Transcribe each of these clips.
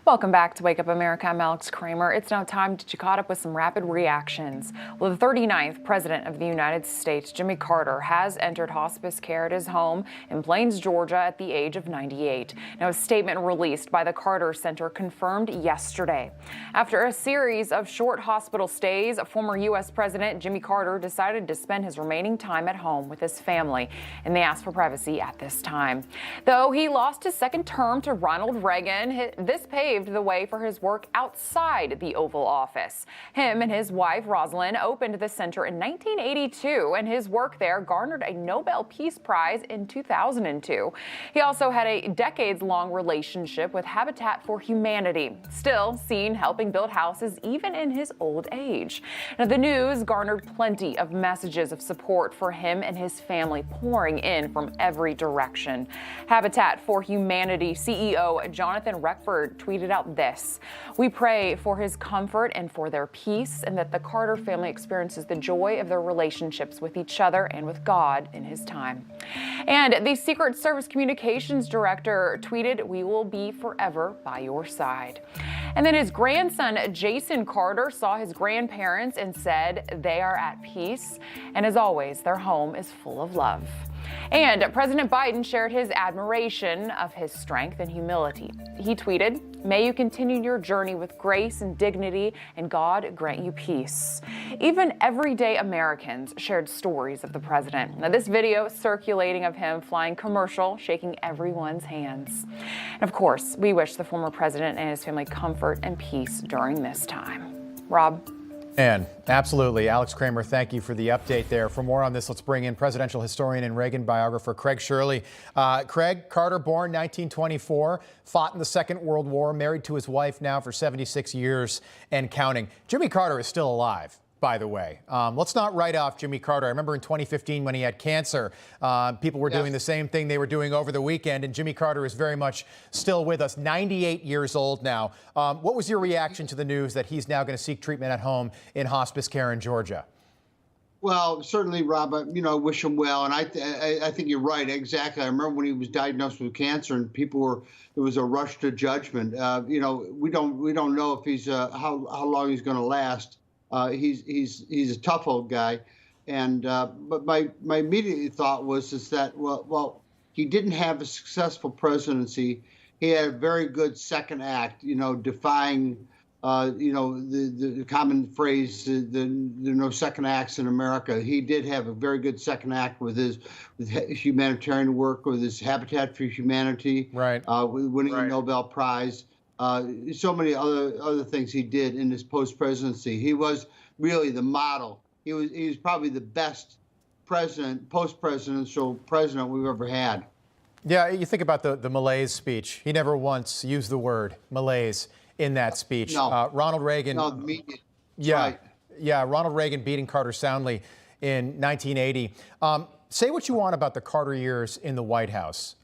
Welcome back to Wake Up America. I'm Alex Kramer. It's now time to get caught up with some rapid reactions. Well, the 39th President of the United States, Jimmy Carter, has entered hospice care at his home in Plains, Georgia at the age of 98. Now, a statement released by the Carter Center confirmed yesterday. After a series of short hospital stays, former U.S. President Jimmy Carter decided to spend his remaining time at home with his family, and they asked for privacy at this time. Though he lost his second term to Ronald Reagan, this paved the way for his work outside the Oval Office. Him and his wife, Rosalind, opened the center in 1982, and his work there garnered a Nobel Peace Prize in 2002. He also had a decades-long relationship with Habitat for Humanity, still seen helping build houses even in his old age. Now, the news garnered plenty of messages of support for him and his family pouring in from every direction. Habitat for Humanity CEO Jonathan Reckford tweeted out this: "We pray for his comfort and for their peace, and that the Carter family experiences the joy of their relationships with each other and with God in his time." And the Secret Service Communications Director tweeted, "We will be forever by your side." And then his grandson, Jason Carter, saw his grandparents and said they are at peace. And as always, their home is full of love. And President Biden shared his admiration of his strength and humility. He tweeted, "May you continue your journey with grace and dignity, and God grant you peace." Even everyday Americans shared stories of the president. Now, this video circulating of him flying commercial, shaking everyone's hands. And of course, we wish the former president and his family comfort and peace during this time. Rob? And absolutely. Alex Kramer, thank you for the update there. For more on this, let's bring in presidential historian and Reagan biographer Craig Shirley. Craig, Carter, born 1924, fought in the Second World War, married to his wife now for 76 years and counting. Jimmy Carter is still alive, by the way. Let's not write off Jimmy Carter. I remember in 2015 when he had cancer, people were doing the same thing they were doing over the weekend, and Jimmy Carter is very much still with us, 98 years old now. What was your reaction to the news that he's now going to seek treatment at home in hospice care in Georgia? Well, certainly, Rob, wish him well. And I think you're right. Exactly. I remember when he was diagnosed with cancer and there was a rush to judgment. We don't know if he's, how long he's going to last. He's a tough old guy, and but my immediate thought was that well he didn't have a successful presidency. He had a very good second act, defying the common phrase there are no second acts in America. He did have a very good second act with his humanitarian work, with his Habitat for Humanity, right? Winning a Nobel Prize. So many other things he did in his post-presidency. He was really the model. He was probably the best post-presidential president we've ever had. Yeah, you think about the malaise speech. He never once used the word malaise in that speech. No. Ronald Reagan. No, the media. Yeah, Ronald Reagan beating Carter soundly in 1980. Say what you want about the Carter years in the White House.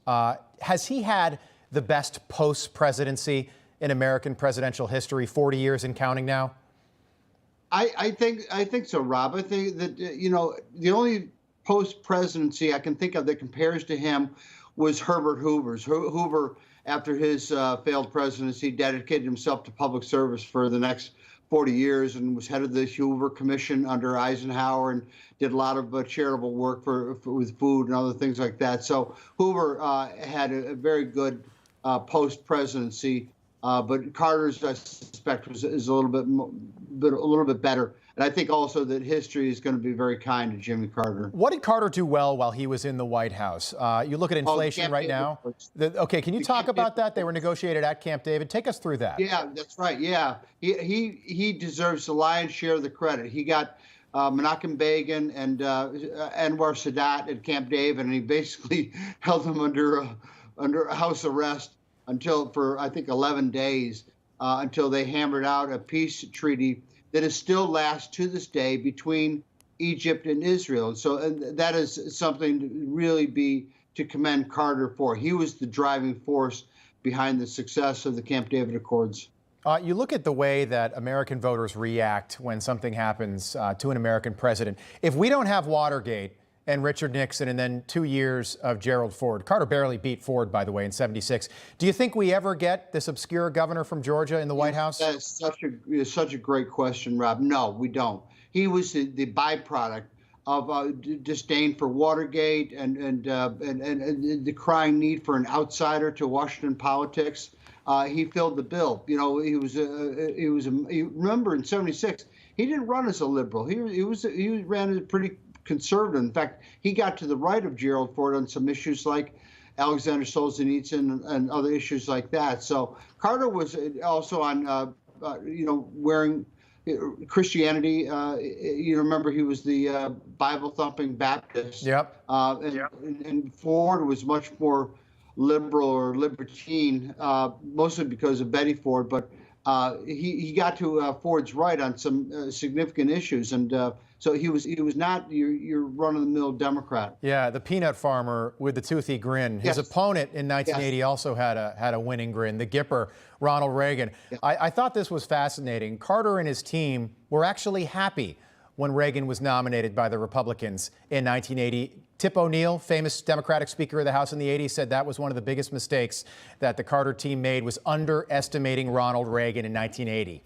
Has he had the best post-presidency in American presidential history, 40 years and counting now? I think so, Rob. I think that, the only post-presidency I can think of that compares to him was Herbert Hoover's. Hoover, after his failed presidency, dedicated himself to public service for the next 40 years and was head of the Hoover Commission under Eisenhower and did a lot of charitable work with food and other things like that. So Hoover had a very good post-presidency. But Carter's, I suspect, is a little bit better. And I think also that history is going to be very kind to Jimmy Carter. What did Carter do well while he was in the White House? You look at inflation right now. Okay, can you talk about that? They were negotiated at Camp David. Take us through that. Yeah, that's right. Yeah, he deserves the lion's share of the credit. He got Menachem Begin and Anwar Sadat at Camp David, and he basically held them under house arrest for I think 11 days until they hammered out a peace treaty that is still lasts to this day between Egypt and Israel. And so that is something to really be to commend Carter for. He was the driving force behind the success of the Camp David Accords. You look at the way that American voters react when something happens to an American president. If we don't have Watergate, and Richard Nixon, and then 2 years of Gerald Ford. Carter barely beat Ford, by the way, in '76. Do you think we ever get this obscure governor from Georgia in the White House? That's such a great question, Rob. No, we don't. He was the byproduct of disdain for Watergate and the crying need for an outsider to Washington politics. He filled the bill. You know, remember in '76, he didn't run as a liberal. He ran as a pretty conservative. In fact, he got to the right of Gerald Ford on some issues like Alexander Solzhenitsyn and other issues like that. So Carter was also on, wearing Christianity. You remember he was the Bible-thumping Baptist. Yep. And Ford was much more liberal or libertine, mostly because of Betty Ford. But he got to Ford's right on some significant issues, and so he was not your run-of-the-mill Democrat. Yeah, the peanut farmer with the toothy grin. His opponent in 1980 also had a winning grin, the Gipper, Ronald Reagan. Yeah. I thought this was fascinating. Carter and his team were actually happy when Reagan was nominated by the Republicans in 1980. Tip O'Neill, famous Democratic Speaker of the House in the 80s, said that was one of the biggest mistakes that the Carter team made, was underestimating Ronald Reagan in 1980.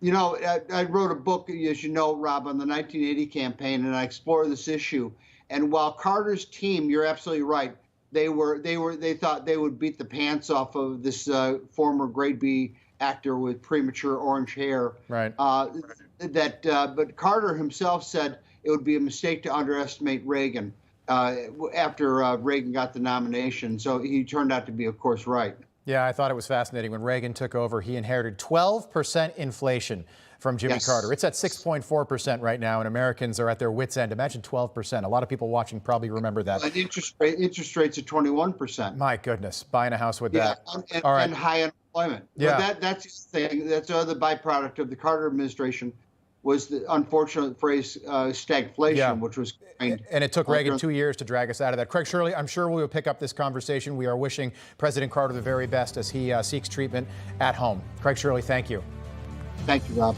You know, I wrote a book, as you know, Rob, on the 1980 campaign, and I explore this issue. And while Carter's team, you're absolutely right, they thought they would beat the pants off of this former grade B actor with premature orange hair. Right. But Carter himself said it would be a mistake to underestimate Reagan after Reagan got the nomination. So he turned out to be, of course, right. Yeah, I thought it was fascinating. When Reagan took over, he inherited 12% inflation from Jimmy Carter. It's at 6.4% right now, and Americans are at their wits' end. Imagine 12%. A lot of people watching probably remember that. And interest rates at 21%. My goodness, buying a house with that. All right. And high unemployment. Yeah. But that's the thing. That's the other byproduct of the Carter administration, was the unfortunate phrase stagflation, which was coined. And it took Reagan 2 years to drag us out of that. Craig Shirley, I'm sure we will pick up this conversation. We are wishing President Carter the very best as he seeks treatment at home. Craig Shirley, thank you. Thank you, Rob.